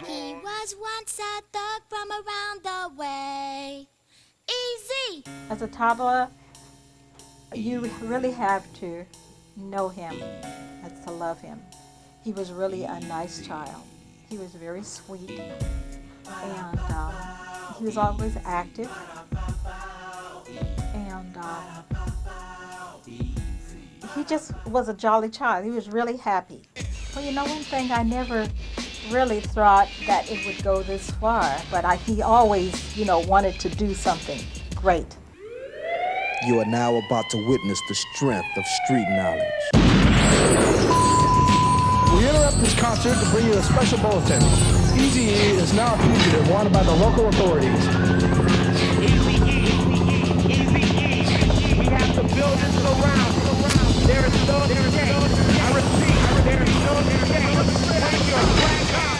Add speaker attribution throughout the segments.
Speaker 1: He was once a thug from around the way. Easy.
Speaker 2: As a toddler, you really have to know him and to love him. He was really a nice child. He was very sweet, and he was always active, and he just was a jolly child. He was really happy. Well, you know, one thing, I never really thought that it would go this far, but he always, you know, wanted to do something great.
Speaker 3: You are now about to witness the strength of street knowledge.
Speaker 4: We interrupt this concert to bring you a special bulletin. Eazy-E is now a fugitive wanted by the local authorities.
Speaker 5: Eazy-E, Eazy-E, we have to build this around. There is no escape. I repeat, there is no escape. When you're black out.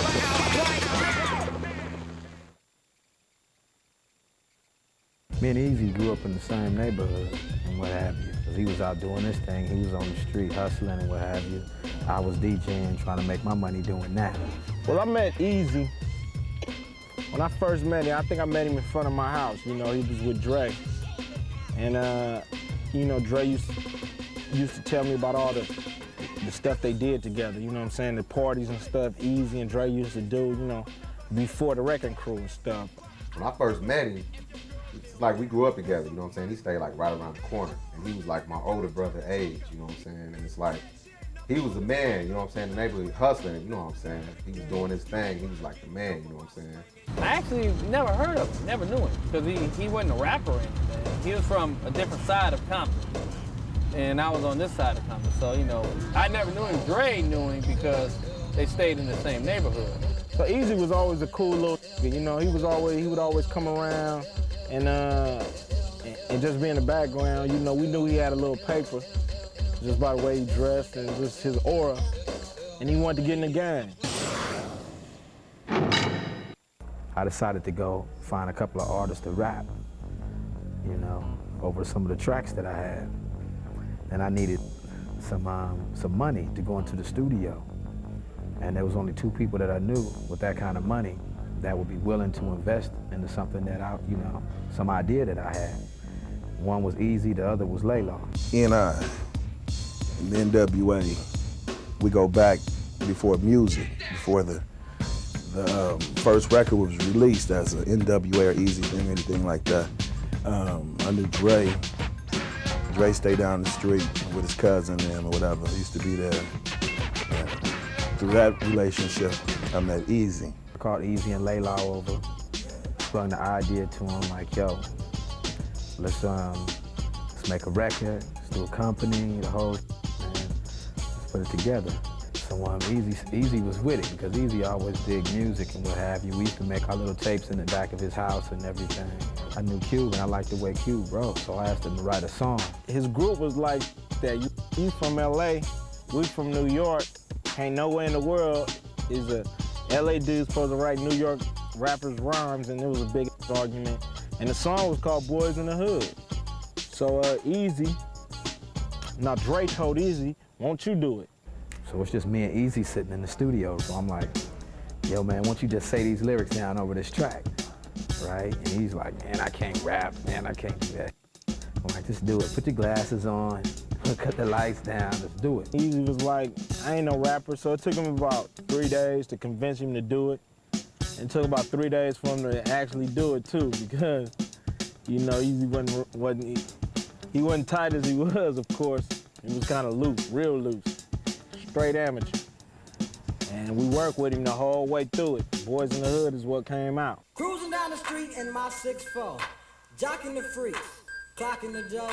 Speaker 6: Me and Eazy grew up in the same neighborhood and what have you. He was out doing his thing, he was on the street hustling and what have you. I was DJing, trying to make my money doing that.
Speaker 4: Well, I met Eazy. When I first met him, I think I met him in front of my house. You know, he was with Dre. And, you know, Dre used to tell me about all the stuff they did together, you know what I'm saying? The parties and stuff Eazy and Dre used to do, you know, before the Wrecking Crew and stuff.
Speaker 7: When I first met him, it's like we grew up together, you know what I'm saying? He stayed like right around the corner. And he was like my older brother age, you know what I'm saying? And it's like, he was the man, you know what I'm saying? The neighborhood hustling, you know what I'm saying? He was doing his thing, he was like the man, you know what I'm saying?
Speaker 8: I actually never heard of him, never knew him, because he wasn't a rapper or anything. He was from a different side of Compton, and I was on this side of Compton. So, you know, I never knew him. Dre knew him because they stayed in the same neighborhood.
Speaker 4: So Eazy was always a cool little, you know, he would always come around and just be in the background. You know, we knew he had a little paper just by the way he dressed and just his aura, and he wanted to get in the game.
Speaker 6: I decided to go find a couple of artists to rap, you know, over some of the tracks that I had. And I needed some money to go into the studio. And there was only two people that I knew with that kind of money that would be willing to invest into something that you know, some idea that I had. One was Eazy, the other was Layla.
Speaker 9: He and I, in the NWA, we go back before music, before the first record was released as an NWA or Eazy thing, anything like that. I knew Dre. Dre stayed down the street with his cousin and them or whatever. He used to be there. And through that relationship, I met Eazy.
Speaker 6: I called Eazy and Layla over, sprung the idea to him like, yo, let's make a record, let's do a company, the whole, and let's put it together. So Eazy was with it, because Eazy always did music and what have you. We used to make our little tapes in the back of his house and everything. I knew Cube, and I liked the way Cube wrote, so I asked him to write a song.
Speaker 4: His group was like that. You from LA, we from New York. Ain't nowhere in the world is a LA dude supposed to write New York rappers' rhymes, and it was a big argument. And the song was called Boys in the Hood. So now Dre told Eazy, won't you do it?
Speaker 6: So it's just me and Eazy sitting in the studio. So I'm like, yo, man, won't you just say these lyrics down over this track, right? And he's like, man, I can't rap, man, I can't do that. I'm like, just do it. Put your glasses on, cut the lights down, let's do it.
Speaker 4: Eazy was like, I ain't no rapper, so it took him about 3 days to convince him to do it. It took about 3 days for him to actually do it too, because, you know, Eazy wasn't tight as he was, of course. He was kind of loose, real loose. Straight amateur. And we worked with him the whole way through it. Boys in the Hood is what came out.
Speaker 10: Cruising down the street in my 6'4", jocking the freaks, clocking the dough.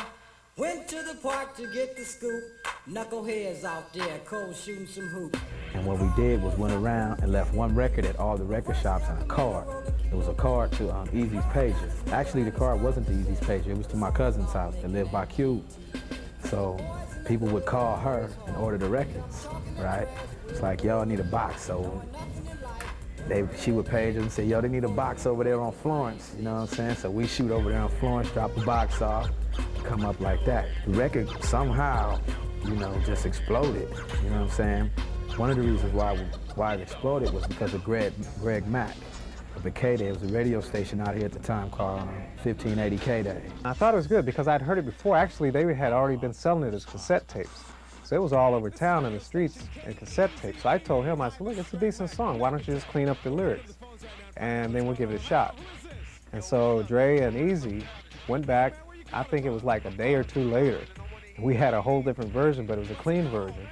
Speaker 10: Went to the park to get the scoop. Knuckleheads out there, cold shooting some hoops.
Speaker 6: And what we did was went around and left one record at all the record shops and a card. It was a card to Eazy's pager. Actually, the card wasn't to Eazy's pager. It was to my cousin's house that lived by Cube. So people would call her and order the records, right? It's like, yo, I need a box. So she would page them and say, yo, they need a box over there on Florence. You know what I'm saying? So we shoot over there on Florence, drop the box off, come up like that. The record somehow, you know, just exploded. You know what I'm saying? One of the reasons why it exploded was because of Greg Mack of the K-Day. It was a radio station out here at the time called 1580 K-Day.
Speaker 11: I thought it was good because I'd heard it before. Actually, they had already been selling it as cassette tapes. So it was all over town in the streets in cassette tapes. So I told him, I said, look, it's a decent song. Why don't you just clean up the lyrics? And then we'll give it a shot. And so Dre and Eazy went back, I think it was like a day or two later. We had a whole different version, but it was a clean version.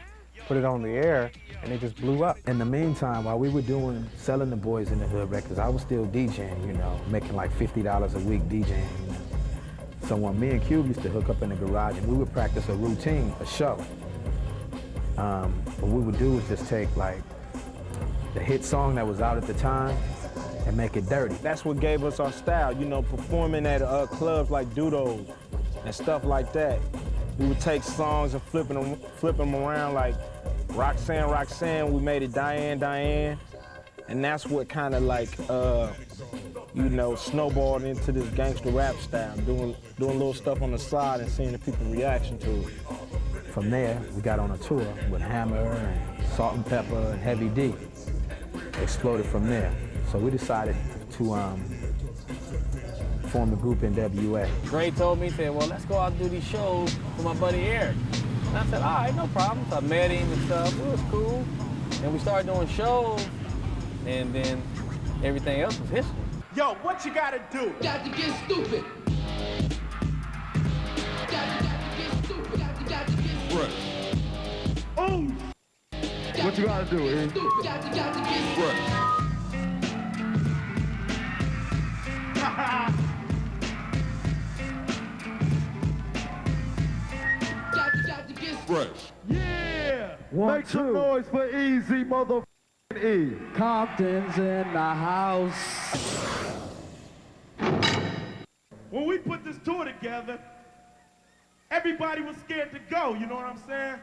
Speaker 11: Put it on the air, and it just blew up.
Speaker 6: In the meantime, while we were selling the Boys in the Hood records, I was still DJing, you know, making like $50 a week DJing. You know? So when me and Cube used to hook up in the garage and we would practice a routine, a show, what we would do was just take like the hit song that was out at the time and make it dirty.
Speaker 4: That's what gave us our style, you know, performing at clubs like Dudo's and stuff like that. We would take songs and flip them around like Roxanne, Roxanne. We made it Diane, Diane. And that's what kind of like, you know, snowballed into this gangster rap style, doing little stuff on the side and seeing the people's reaction to it.
Speaker 6: From there, we got on a tour with Hammer and Salt and Pepper and Heavy D. Exploded from there. So we decided to form the group NWA.
Speaker 8: Dre told me, he said, well, let's go out and do these shows with my buddy Eric. And I said, all right, no problem. So I met him and stuff. It was cool. And we started doing shows, and then everything else was history.
Speaker 5: Yo, what you gotta do?
Speaker 10: Got to get stupid. Got to get stupid. Got to get
Speaker 5: Right. Oh! What you gotta do, eh?
Speaker 10: stupid. Got to get
Speaker 5: Right. Fresh. Yeah! Make some noise for Eazy, motherfucking E.
Speaker 10: Compton's in the house.
Speaker 5: When we put this tour together, everybody was scared to go, you know what I'm saying?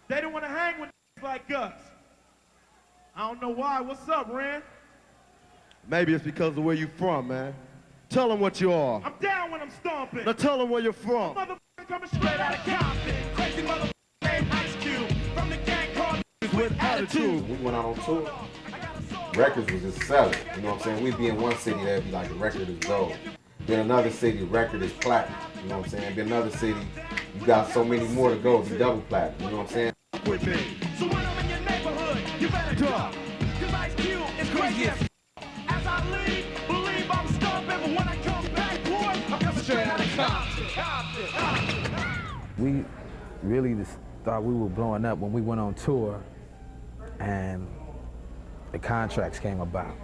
Speaker 5: They didn't want to hang with like us. I don't know why. What's up, Ren?
Speaker 12: Maybe it's because of where you from, man. Tell them what you are.
Speaker 5: I'm down when I'm stomping.
Speaker 12: Now tell them where you're from.
Speaker 5: Motherfucker coming straight out of Compton. Crazy motherfucker named Ice Cube. From the gang called with attitude.
Speaker 7: We went out on tour. Records was just selling. You know what I'm saying? We'd be in one city, that'd be like the record is gold. Then another city, record is platinum. You know what I'm saying? Then another city, you got so many more to go, be double platinum. You know what I'm saying?
Speaker 5: With me. So when I'm in your neighborhood, you better drop. Cause Ice Cube is crazy as as I leave, believe I'm stomping. But when I come back, boy, I'm coming straight out of Compton.
Speaker 6: We really just thought we were blowing up when we went on tour and the contracts came about.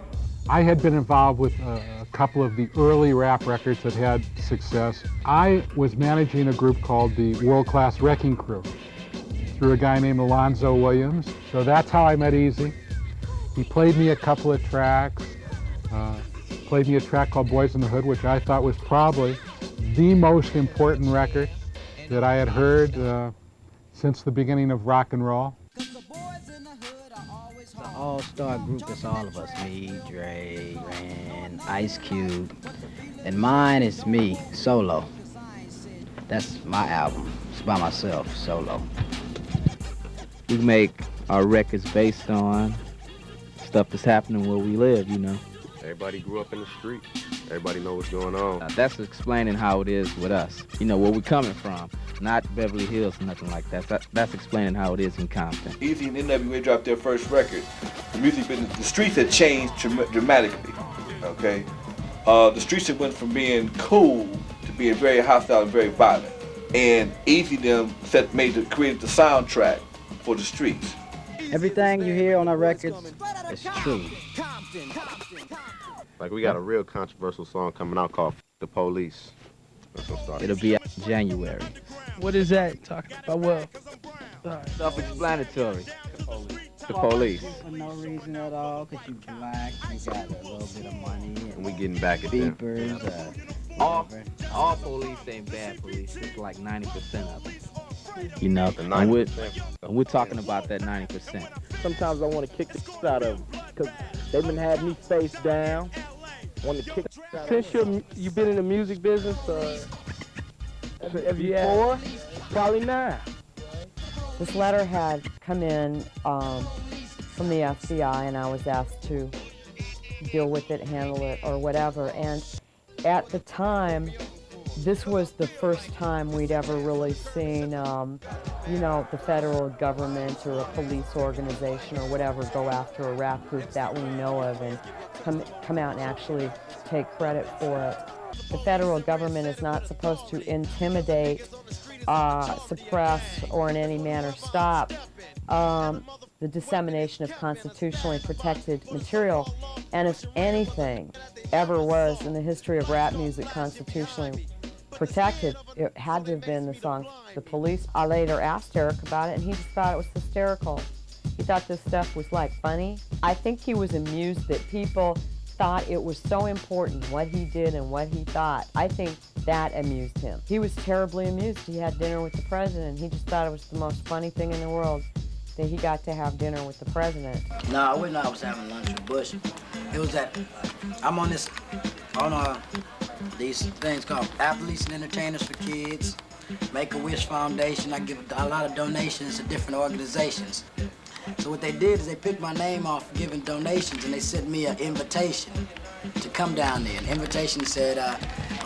Speaker 11: I had been involved with a couple of the early rap records that had success. I was managing a group called the World Class Wrecking Crew through a guy named Alonzo Williams. So that's how I met Eazy. He played me a couple of tracks, played me a track called Boys in the Hood, which I thought was probably the most important record that I had heard since the beginning of rock and roll.
Speaker 13: The all-star group is all of us, me, Dre, Ren, Ice Cube, and mine is me, solo. That's my album. It's by myself, solo. We make our records based on stuff that's happening where we live, you know.
Speaker 14: Everybody grew up in the street. Everybody know what's going on.
Speaker 13: That's explaining how it is with us. You know, where we're coming from. Not Beverly Hills or nothing like that. That's explaining how it is in Compton.
Speaker 15: Eazy and NWA dropped their first record. The music business, the streets had changed dramatically, okay? The streets had went from being cool to being very hostile and very violent. And Eazy them created the soundtrack for the streets.
Speaker 13: Everything you hear on our records is true.
Speaker 14: Like we got a real controversial song coming out called "The Police." That's gonna start.
Speaker 13: It'll be out in January.
Speaker 16: What is that talking about? Well,
Speaker 13: Self-explanatory. The police.
Speaker 16: For no reason at all, because you black, you got a little bit of money.
Speaker 14: And we getting back at them.
Speaker 13: Beepers,
Speaker 17: All police ain't bad police. It's like 90% of them.
Speaker 13: you know,
Speaker 14: The
Speaker 13: and
Speaker 14: 90%.
Speaker 13: we're talking about that 90%.
Speaker 4: Sometimes I want to kick the shit out of them because they've been having me face down. Want to kick the shit out of them.
Speaker 16: Since you've been in the music business, have you
Speaker 4: Before, probably now.
Speaker 18: This letter had come in from the FBI, and I was asked to deal with it, handle it, or whatever. And at the time, this was the first time we'd ever really seen, you know, the federal government or a police organization or whatever go after a rap group that we know of and come out and actually take credit for it. The federal government is not supposed to intimidate, suppress, or in any manner stop the dissemination of constitutionally protected material. And if anything ever was in the history of rap music constitutionally protected, it had to have been the song "The Police." I later asked Eric about it, and he just thought it was hysterical. He thought this stuff was like funny. I think he was amused that people thought it was so important what he did and what he thought. I think that amused him. He was terribly amused. He had dinner with the president. He just thought it was the most funny thing in the world that he got to have dinner with the president.
Speaker 10: No, I wouldn't know I was having lunch with Bush. It was that I'm on these things called Athletes and Entertainers for Kids, Make-A-Wish Foundation. I give a lot of donations to different organizations. So what they did is they picked my name off for giving donations, and they sent me an invitation to come down there. An invitation said,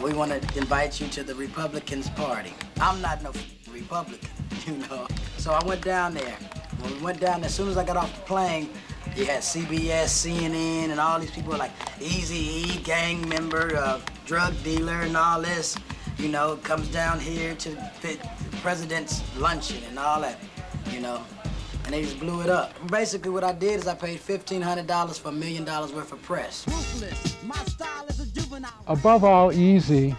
Speaker 10: we want to invite you to the Republicans' party. I'm not no Republican, you know. So I went down there. When we went down there, as soon as I got off the plane, you had CBS, CNN, and all these people were like Eazy-E, gang member, drug dealer, and all this. You know, comes down here to the president's luncheon and all that, you know. And they just blew it up. Basically, what I did is I paid $1,500 for $1 million worth of press.
Speaker 11: Above all, Eazy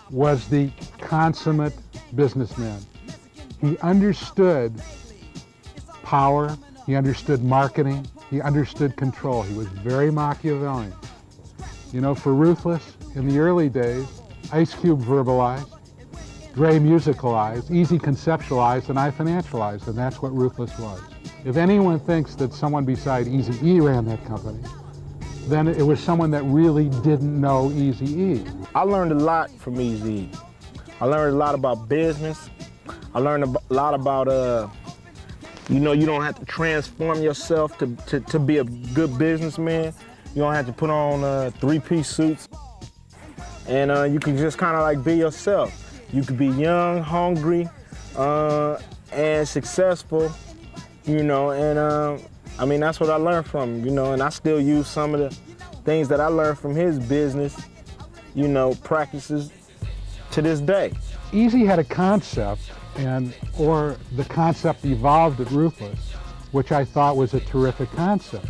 Speaker 11: was the consummate businessman. He understood power, he understood marketing, he understood control. He was very Machiavellian. You know, for Ruthless, in the early days, Ice Cube verbalized, Dre musicalized, Eazy conceptualized, and I financialized, and that's what Ruthless was. If anyone thinks that someone beside Eazy-E ran that company, then it was someone that really didn't know Eazy-E.
Speaker 4: I learned a lot from Eazy-E. I learned a lot about business. I learned a lot about, you know, you don't have to transform yourself to be a good businessman. You don't have to put on three-piece suits. And you can just kind of like be yourself. You could be young, hungry, and successful, you know, and I mean, that's what I learned from him, you know, and I still use some of the things that I learned from his business, you know, practices to this day.
Speaker 11: Eazy had a concept, or the concept evolved at Ruthless, which I thought was a terrific concept.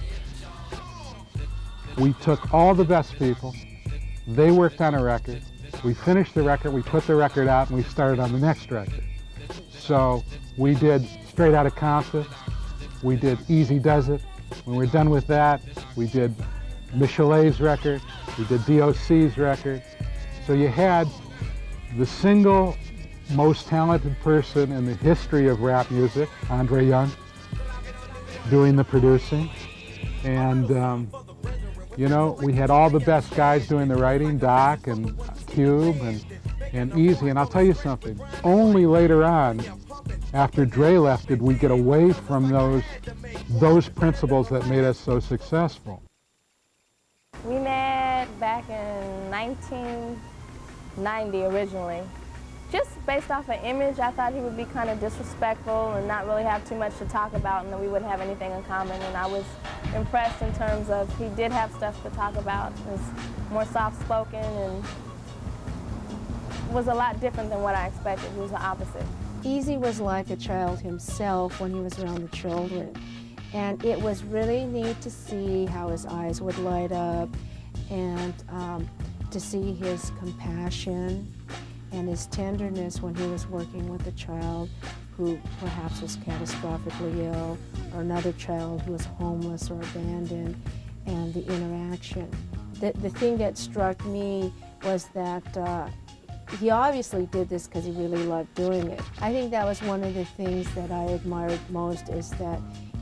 Speaker 11: We took all the best people, they worked on a record, we finished the record, we put the record out, and we started on the next record. So we did Straight Outta Compton, we did Eazy Does It. When we're done with that, we did Michelet's record, we did DOC's record. So you had the single most talented person in the history of rap music, Andre Young, doing the producing. And you know, we had all the best guys doing the writing, Doc and Cube and Eazy. And I'll tell you something, only later on, after Dre left, did we get away from those principles that made us so successful.
Speaker 19: We met back in 1990 originally. Just based off an image, I thought he would be kind of disrespectful and not really have too much to talk about, and that we wouldn't have anything in common. And I was impressed in terms of he did have stuff to talk about. He was more soft-spoken and was a lot different than what I expected. He was the opposite.
Speaker 20: Eazy was like a child himself when he was around the children. And it was really neat to see how his eyes would light up and to see his compassion and his tenderness when he was working with a child who perhaps was catastrophically ill, or another child who was homeless or abandoned, and the interaction. The thing that struck me was that he obviously did this because he really loved doing it. I think that was one of the things that I admired most, is that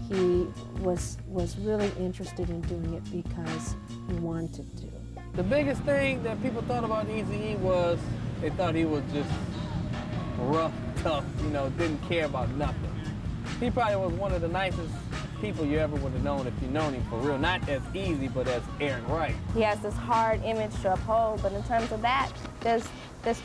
Speaker 20: he was really interested in doing it because he wanted to.
Speaker 8: The biggest thing that people thought about Eazy-E was they thought he was just rough, tough, you know, didn't care about nothing. He probably was one of the nicest people you ever would have known if you known him for real. Not as easy, but as Aaron Wright.
Speaker 19: He has this hard image to uphold, but in terms of that, there's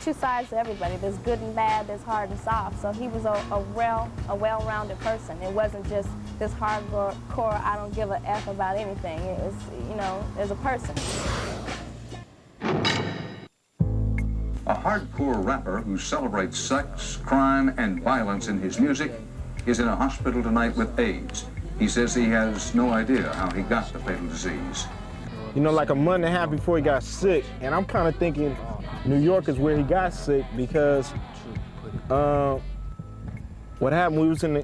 Speaker 19: two sides to everybody. There's good and bad, there's hard and soft. So he was a well-rounded person. It wasn't just this hardcore, I don't give a F about anything. It was, you know, as a person.
Speaker 21: A hardcore rapper who celebrates sex, crime, and violence in his music is in a hospital tonight with AIDS. He says he has no idea how he got the fatal disease.
Speaker 4: You know, like a month and a half before he got sick, and I'm kind of thinking New York is where he got sick because what happened,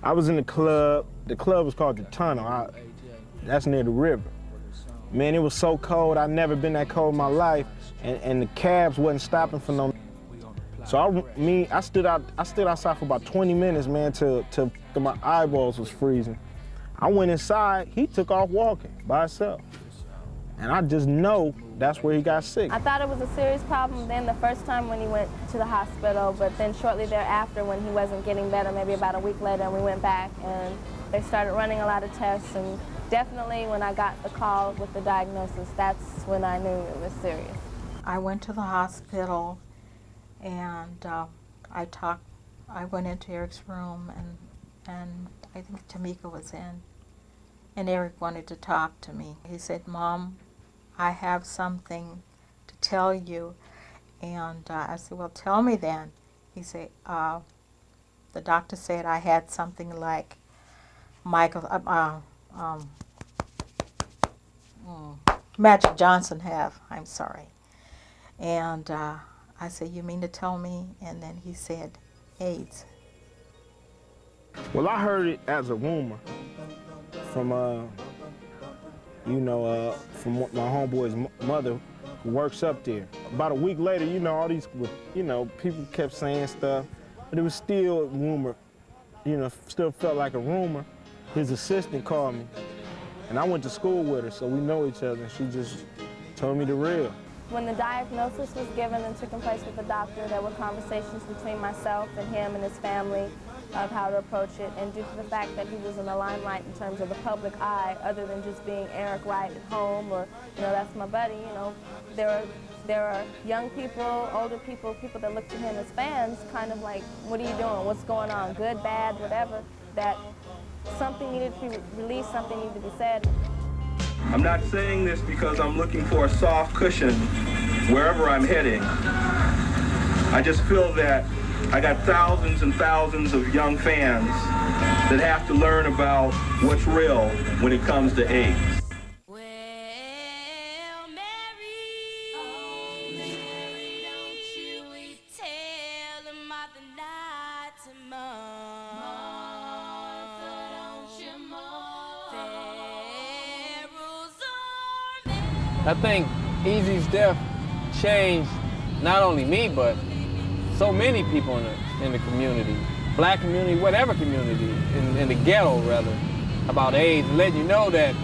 Speaker 4: I was in the club. The club was called The Tunnel. That's near the river. Man, it was so cold. I'd never been that cold in my life, and the cabs wasn't stopping for no. So I stood outside for about 20 minutes, man, till my eyeballs was freezing. I went inside. He took off walking by himself, and I just know that's where he got sick.
Speaker 19: I thought it was a serious problem then the first time when he went to the hospital, but then shortly thereafter when he wasn't getting better, maybe about a week later, and we went back and they started running a lot of tests, and definitely when I got the call with the diagnosis, that's when I knew it was serious.
Speaker 2: I went to the hospital and I went into Eric's room and I think Tamika was in, and Eric wanted to talk to me. He said, "Mom, I have something to tell you." And I said, "Well, tell me then." He said, the doctor said I had something like Magic Johnson have, I'm sorry. And I said, "You mean to tell me?" And then he said, "AIDS."
Speaker 4: Well, I heard it as a rumor from, from my homeboy's mother who works up there. About a week later, all these, people kept saying stuff, but it was still a rumor, still felt like a rumor. His assistant called me, and I went to school with her, so we know each other, and she just told me the real.
Speaker 19: When the diagnosis was given and took place with the doctor, there were conversations between myself and him and his family of how to approach it, and due to the fact that he was in the limelight in terms of the public eye, other than just being Eric Wright at home or, that's my buddy, there are young people, older people, people that look to him as fans, kind of like, what are you doing, what's going on, good, bad, whatever, that something needed to be released, something needed to be said.
Speaker 22: I'm not saying this because I'm looking for a soft cushion wherever I'm heading. I just feel that I got thousands and thousands of young fans that have to learn about what's real when it comes to AIDS.
Speaker 8: I think Eazy's death changed not only me, but so many people in the community, black community, whatever community, in the ghetto rather, about AIDS, and letting you know that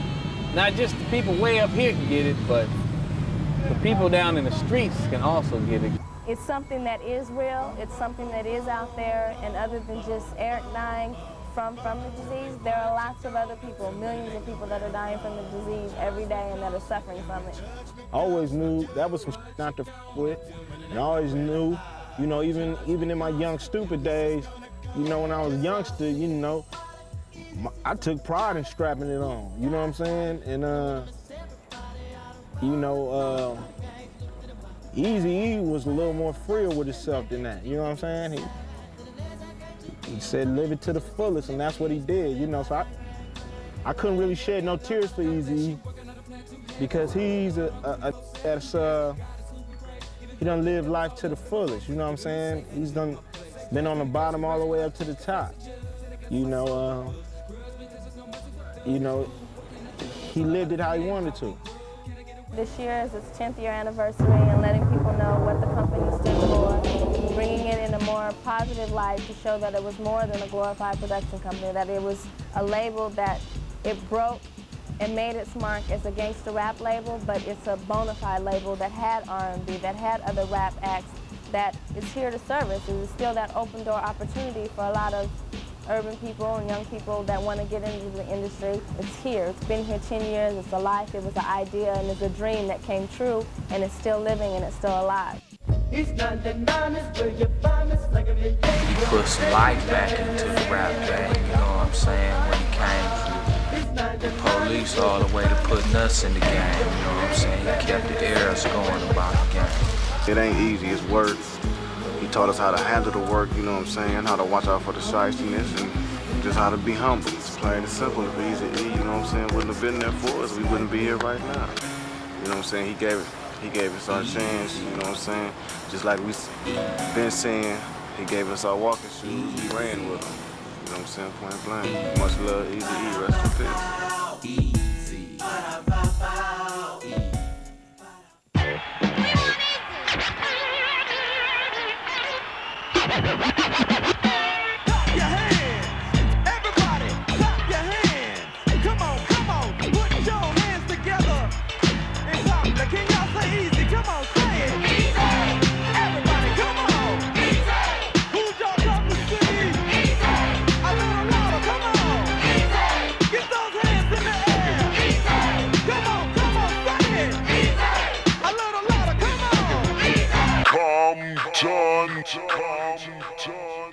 Speaker 8: not just the people way up here can get it, but the people down in the streets can also get it.
Speaker 19: It's something that is real, it's something that is out there, and other than just Eric dying from the disease, there are lots of other people, millions of people that are dying from the disease every day and that are suffering from it.
Speaker 4: I always knew that was some not to with, and I always knew, even in my young stupid days, when I was a youngster, I took pride in strapping it on, you know what I'm saying? And, Eazy-E was a little more freer with himself than that, you know what I'm saying? He said live it to the fullest, and that's what he did, so I couldn't really shed no tears for Eazy-E because he's that's he done lived life to the fullest, you know what I'm saying? He's done been on the bottom all the way up to the top. You know, he lived it how he wanted to.
Speaker 19: This year is its 10th year anniversary, and letting people know what the company stood for, bringing it in a more positive light to show that it was more than a glorified production company, that it was a label that it broke and made its mark as a gangster rap label, but it's a bona fide label that had R&B, that had other rap acts, that is here to service. It is still that open door opportunity for a lot of urban people and young people that want to get into the industry. It's here. It's been here 10 years. It's a life. It was an idea, and it's a dream that came true, and it's still living, and it's still alive.
Speaker 5: He put some life back into the rap game, you know what I'm saying, when he came through the police all the way to putting us in the game, you know what I'm saying. He kept the eras going about the game.
Speaker 14: It ain't easy, it's work. He taught us how to handle the work, you know what I'm saying, how to watch out for the shystiness and just how to be humble. It's plain and simple. If Eazy-E, you know what I'm saying, wouldn't have been there for us, we wouldn't be here right now. You know what I'm saying, he gave us our chance, you know what I'm saying. Just like we been saying, he gave us our walking shoes, we ran with him. You know what I'm saying, point blank. Much love, Eazy-E, rest in peace. Come, John.